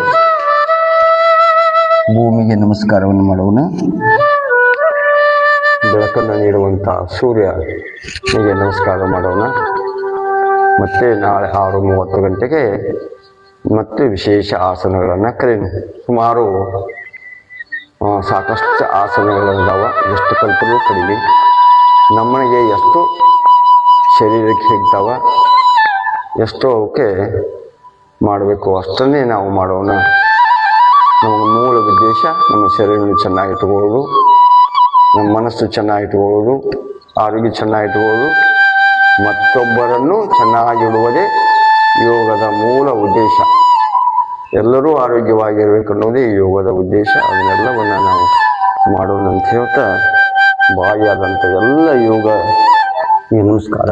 ಭೂಮಿಗೆ ನಮಸ್ಕಾರವನ್ನು ಮಾಡೋಣ. ಬೆಳಕನ್ನು ನೀಡುವಂಥ ಸೂರ್ಯ ಹೀಗೆ ನಮಸ್ಕಾರ ಮಾಡೋಣ. ಮತ್ತೆ ನಾಳೆ 6:30 ಗಂಟೆಗೆ ಮತ್ತೆ ವಿಶೇಷ ಆಸನಗಳನ್ನು ಕಲಿಯೋಣ. ಸುಮಾರು ಸಾಕಷ್ಟು ಆಸನಗಳಿದ್ದಾವೆ. ಎಷ್ಟು ಕಲ್ಪರೂ ಕಡಿಮೆ. ನಮ್ಮನಿಗೆ ಎಷ್ಟು ಶರೀರಕ್ಕೆ ಸಿಗ್ತಾವ, ಎಷ್ಟು ಅವಕ್ಕೆ ಮಾಡಬೇಕು ಅಷ್ಟನ್ನೇ ನಾವು ಮಾಡೋಣ. ನಮ್ಮ ಮೂಲ ಉದ್ದೇಶ ನಮ್ಮ ಶರೀರವನ್ನು ಚೆನ್ನಾಗಿಟ್ಕೊಳ್ಳೋದು, ನಮ್ಮ ಮನಸ್ಸು ಚೆನ್ನಾಗಿಟ್ಕೊಳ್ಳೋದು, ಆರೋಗ್ಯ ಚೆನ್ನಾಗಿಟ್ಕೊಳ್ಳೋದು, ಮತ್ತೊಬ್ಬರನ್ನು ಚೆನ್ನಾಗಿಡುವುದೇ ಯೋಗದ ಮೂಲ ಉದ್ದೇಶ. ಎಲ್ಲರೂ ಆರೋಗ್ಯವಾಗಿರಬೇಕು ಅನ್ನೋದೇ ಈ ಯೋಗದ ಉದ್ದೇಶ. ಅದನ್ನೆಲ್ಲವನ್ನು ನಾವು ಮಾಡೋಣ ಅಂತ ಹೇಳ್ತಾ ಬಾಯಿಯಾದಂಥ ಎಲ್ಲ ಯೋಗ ನಮಸ್ಕಾರ.